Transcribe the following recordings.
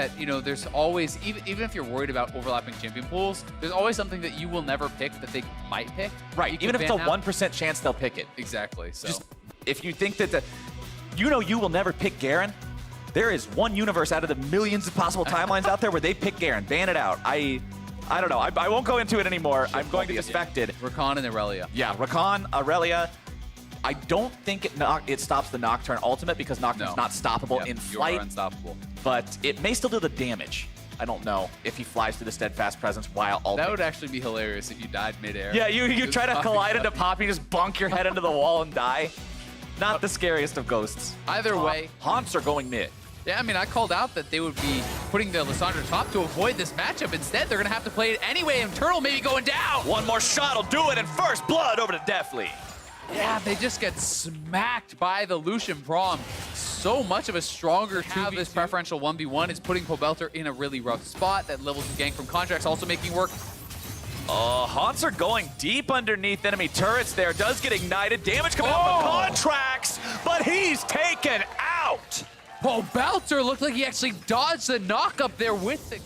that, you know, there's always, even if you're worried about overlapping champion pools, there's always something that you will never pick that they might pick. Right, even if it's a 1% chance they'll pick it. Exactly, so. Just, if you think that you will never pick Garen, there is one universe out of the millions of possible timelines out there where they pick Garen. Ban it out. I don't know. I won't go into it anymore. I'm going to be affected. Rakan and Aurelia. Yeah, Rakan, Aurelia. I don't think it stops the Nocturne ultimate because Nocturne's not stoppable in flight. You are unstoppable. But it may still do the damage. I don't know if he flies through the Steadfast Presence while ulting. That would actually be hilarious if you died midair. Yeah, you try to collide into Poppy, just bunk your head into the wall and die. Not the scariest of ghosts. Either way. Haunts are going mid. Yeah, I mean, I called out that they would be putting the Lissandra top to avoid this matchup. Instead, they're going to have to play it anyway, and Turtle maybe going down. One more shot will do it, and first blood over to Deathly. Yeah, they just get smacked by the Lucian Braum. So much of a stronger 2v2. This preferential 1v1 is putting Pobelter in a really rough spot. That level 2 gank from Contracts also making work. Haunts are going deep underneath enemy turrets there. Does get ignited. Damage coming out from Contracts, but he's taken out. Pobelter looked like he actually dodged the knock up there with the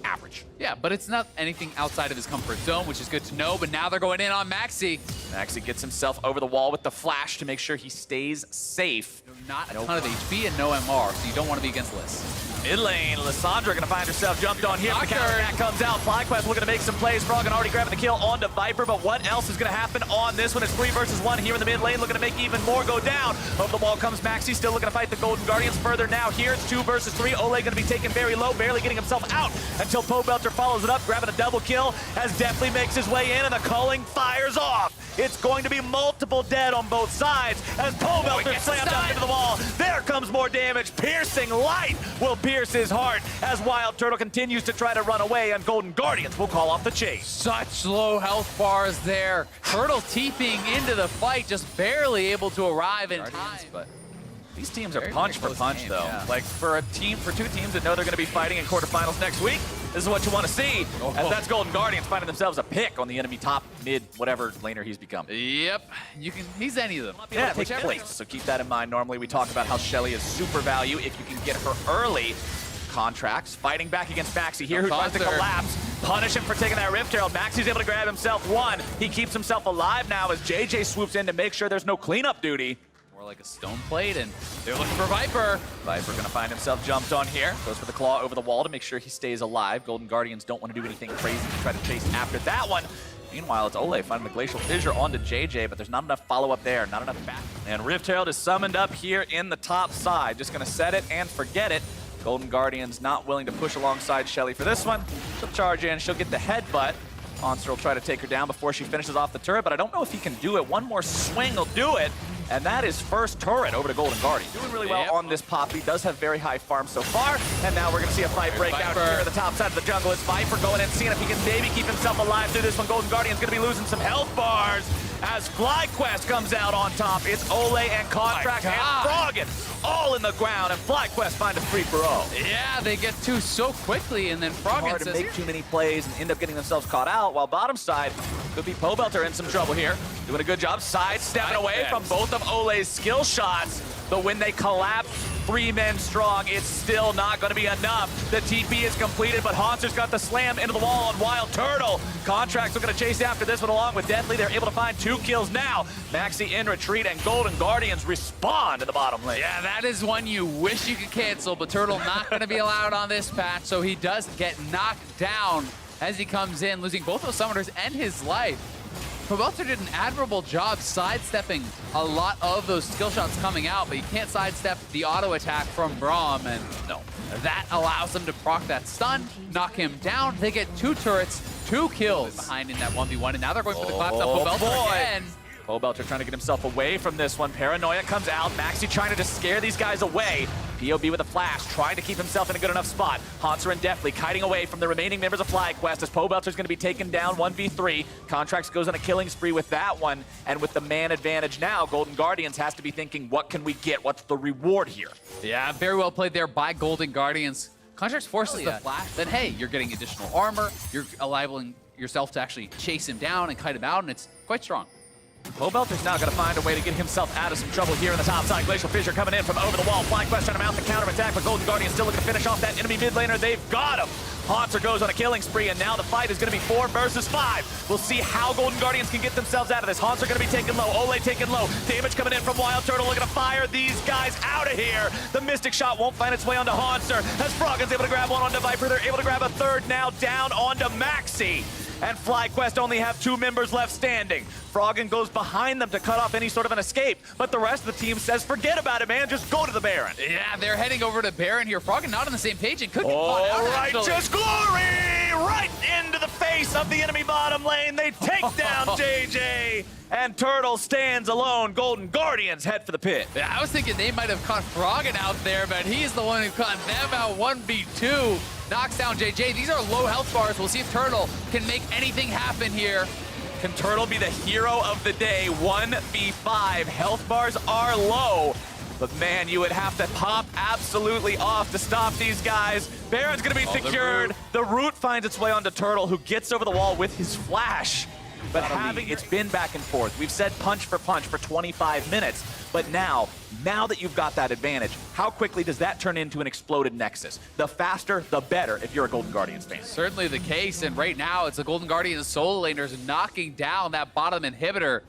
average. Yeah, but it's not anything outside of his comfort zone, which is good to know. But now they're going in on Maxi. Maxi gets himself over the wall with the flash to make sure he stays safe. Not a ton of HP and no MR, so you don't want to be against Liss. Mid lane, Lissandra gonna find herself jumped on here. The counter attack comes out. FlyQuest looking to make some plays. Froggen already grabbing the kill onto Viper, but what else is gonna happen on this one? It's 3 versus 1 here in the mid lane, looking to make even more go down. Over the wall comes Maxi, still looking to fight the Golden Guardians further now. Here it's 2 versus 3. Ole gonna be taken very low, barely getting himself out until Pobelter follows it up, grabbing a double kill as Deathly makes his way in and the culling fires off. It's going to be multiple dead on both sides as Pobelter slams up into the wall. There comes more damage. Piercing light will pierce his heart as Wild Turtle continues to try to run away, and Golden Guardians will call off the chase. Such low health bars there. Turtle teeping into the fight, just barely able to arrive in time. But these teams are punch for punch, though. Yeah. Like for two teams that know they're going to be fighting in quarterfinals next week, this is what you want to see. As that's Golden Guardians finding themselves a pick on the enemy top, mid, whatever laner he's become. Yep, he's any of them. Yeah, take place. So keep that in mind. Normally we talk about how Shelly is super value if you can get her early. Contracts fighting back against Maxi here, who tries to collapse. Punish him for taking that Rift Herald. Maxi's able to grab himself one. He keeps himself alive now as JJ swoops in to make sure there's no cleanup duty. Like a stone plate, and they're looking for Viper. Viper gonna find himself jumped on here. Goes for the claw over the wall to make sure he stays alive. Golden Guardians don't want to do anything crazy to try to chase after that one. Meanwhile, it's Ole finding the Glacial Fissure onto JJ, but there's not enough follow-up there, not enough back. And Rift Herald is summoned up here in the top side. Just gonna set it and forget it. Golden Guardians not willing to push alongside Shelly for this one. She'll charge in, she'll get the headbutt. Monster will try to take her down before she finishes off the turret, but I don't know if he can do it. One more swing will do it. And that is first turret over to Golden Guardian. Doing really well on this Poppy. Does have very high farm so far. And now we're going to see a fight break out here at the top side of the jungle. It's Viper going in, seeing if he can maybe keep himself alive through this one. Golden Guardian's going to be losing some health bars as FlyQuest comes out on top. It's Ole and Contract and Froggen all in the ground, and FlyQuest find a free-for-all. Yeah, they get two so quickly, and then Froggen hard to make too many plays and end up getting themselves caught out, while bottom side could be Pobelter in some trouble here. Doing a good job sidestepping away from both of Ole's skill shots, but when they collapse 3 men strong, it's still not going to be enough. The TP is completed, but Haunter's got the slam into the wall on Wild Turtle. Contracts are going to chase after this one along with Deathly. They're able to find 2 kills now. Maxi in retreat, and Golden Guardians respond to the bottom lane. Yeah, that is one you wish you could cancel, but Turtle not going to be allowed on this patch, so he does get knocked down as he comes in, losing both those summoners and his life. Pobelter did an admirable job sidestepping a lot of those skill shots coming out, but you can't sidestep the auto attack from Braum, and no, that allows him to proc that stun, knock him down. They get 2 turrets, 2 kills behind in that 1v1, and now they're going for the collapse on Pobelter again. Pobelter trying to get himself away from this one. Paranoia comes out. Maxi trying to just scare these guys away. POB with a flash, trying to keep himself in a good enough spot. Haunter and Deathly kiting away from the remaining members of FlyQuest as Pobelter's going to be taken down 1v3. Contracts goes on a killing spree with that one, and with the man advantage now, Golden Guardians has to be thinking, what can we get? What's the reward here? Yeah, very well played there by Golden Guardians. Contracts forces the flash, then hey, you're getting additional armor, you're allowing yourself to actually chase him down and kite him out, and it's quite strong. Pobelter's now got to find a way to get himself out of some trouble here in the top side. Glacial Fissure coming in from over the wall. FlyQuest trying to mount the counter attack, but Golden Guardian still looking to finish off that enemy mid laner. They've got him. Haunter goes on a killing spree, and now the fight is going to be 4 versus 5. We'll see how Golden Guardians can get themselves out of this. Haunter going to be taken low. Ole taken low. Damage coming in from Wild Turtle, looking to fire these guys out of here. The Mystic Shot won't find its way onto Haunter. As Froggen's able to grab one onto Viper, they're able to grab a third now down onto Maxi. And FlyQuest only have 2 members left standing. Froggen goes behind them to cut off any sort of an escape, but the rest of the team says, forget about it, man, just go to the Baron. Yeah, they're heading over to Baron here. Froggen not on the same page and could get caught out, actually. Righteous glory! Right into the face of the enemy bottom lane. They take down JJ, and Turtle stands alone. Golden Guardians head for the pit. Yeah, I was thinking they might have caught Froggen out there, but he's the one who caught them out 1v2. Knocks down JJ. These are low health bars. We'll see if Turtle can make anything happen here. Can Turtle be the hero of the day? 1v5. Health bars are low. But man, you would have to pop absolutely off to stop these guys. Baron's gonna be secured. The root finds its way onto Turtle, who gets over the wall with his flash. But it's been back and forth. We've said punch for 25 minutes. But now that you've got that advantage, how quickly does that turn into an exploded Nexus? The faster, the better if you're a Golden Guardians fan. Certainly the case, and right now it's the Golden Guardians solo laners knocking down that bottom inhibitor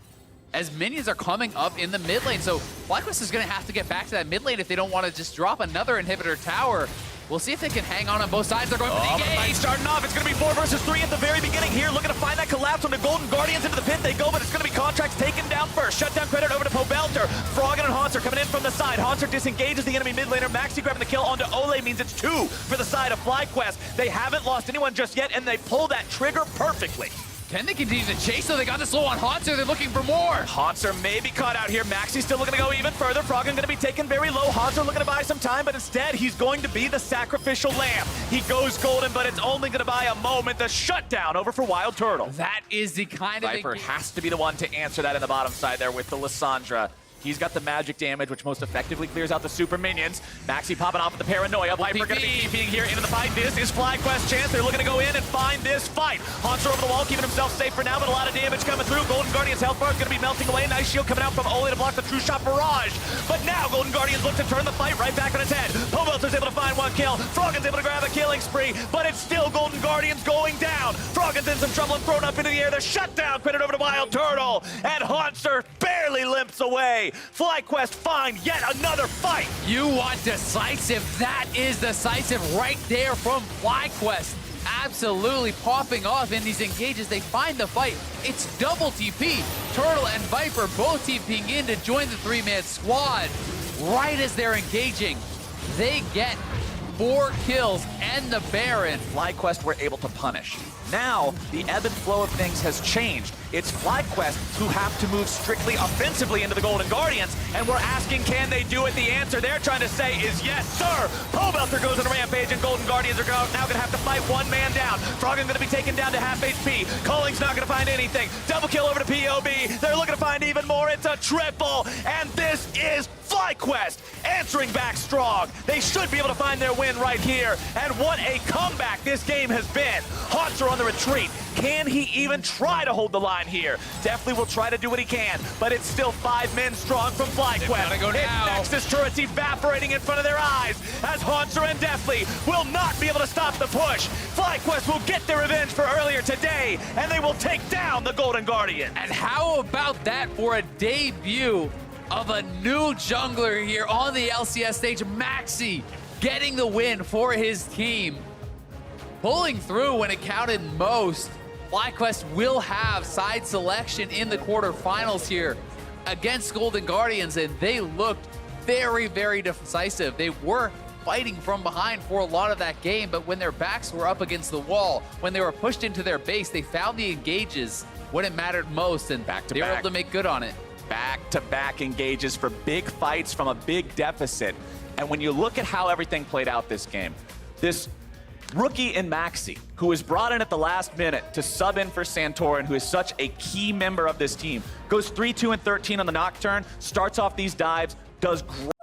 as minions are coming up in the mid lane. So FlyQuest is going to have to get back to that mid lane if they don't want to just drop another inhibitor tower. We'll see if they can hang on both sides. They're going for the engage. Starting off, it's going to be 4 versus 3 at the very beginning here. Looking to find that collapse on the Golden Guardians. Into the pit they go, but it's going to be Contracts taken down first. Shutdown credit over to Pobelter. Froggen and Haunter coming in from the side. Haunter disengages the enemy mid laner. Maxi grabbing the kill onto Ole means it's 2 for the side of FlyQuest. They haven't lost anyone just yet, and they pull that trigger perfectly. Can they continue to chase, though? They got this low on Haunter. They're looking for more. Haunter may be caught out here. Maxi's still looking to go even further. Froggen going to be taken very low. Haunter looking to buy some time, but instead he's going to be the sacrificial lamb. He goes golden, but it's only going to buy a moment. The shutdown over for Wild Turtle. That is the kind of... Viper has to be the one to answer that in the bottom side there with the Lissandra. He's got the magic damage, which most effectively clears out the super minions. Maxi popping off with the paranoia. Viper going to be TPing here into the fight. This is FlyQuest's chance. They're looking to go in and find this fight. Haunter over the wall, keeping himself safe for now, but a lot of damage coming through. Golden Guardian's health bar is going to be melting away. Nice shield coming out from Ole to block the true shot barrage. But now Golden Guardians look to turn the fight right back on its head. Pobelter's able to find 1 kill. Froggen's able to grab a killing spree, but it's still Golden Guardians going down. Froggen's in some trouble and thrown up into the air. The shutdown credit over to Wild Turtle, and Haunter barely limps away. FlyQuest find yet another fight. You want decisive? That is decisive right there from FlyQuest. Absolutely popping off in these engages. They find the fight. It's double TP. Turtle and Viper both TPing in to join the 3-man squad. Right as they're engaging, they get 4 kills and the Baron. FlyQuest were able to punish. Now, the ebb and flow of things has changed. It's FlyQuest who have to move strictly offensively into the Golden Guardians, and we're asking, can they do it? The answer they're trying to say is yes, sir. Pobelter goes on a rampage, and Golden Guardians are now going to have to fight 1 man down. Froggen going to be taken down to half HP. Calling's not going to find anything. Double kill over to POB. They're looking to find even more. It's a triple, and this is FlyQuest answering back strong. They should be able to find their win right here, and what a comeback this game has been. Haunter on the retreat. Can he even try to hold the line here? Definitely will try to do what he can, but it's still 5 men strong from FlyQuest. Go now. Nexus turrets evaporating in front of their eyes as Haunter and Deathly will not be able to stop the push. FlyQuest will get their revenge for earlier today, and they will take down the Golden Guardian. And how about that for a debut of a new jungler here on the LCS stage? Maxi getting the win for his team. Pulling through when it counted most. FlyQuest will have side selection in the quarterfinals here against Golden Guardians, and they looked very, very decisive. They were fighting from behind for a lot of that game, but when their backs were up against the wall, when they were pushed into their base, they found the engages when it mattered most, and they were able to make good on it. Back-to-back engages for big fights from a big deficit. And when you look at how everything played out this game, this rookie in Maxi, who was brought in at the last minute to sub in for Santorin, who is such a key member of this team, goes 3-2 and 13 on the Nocturne, starts off these dives, does great.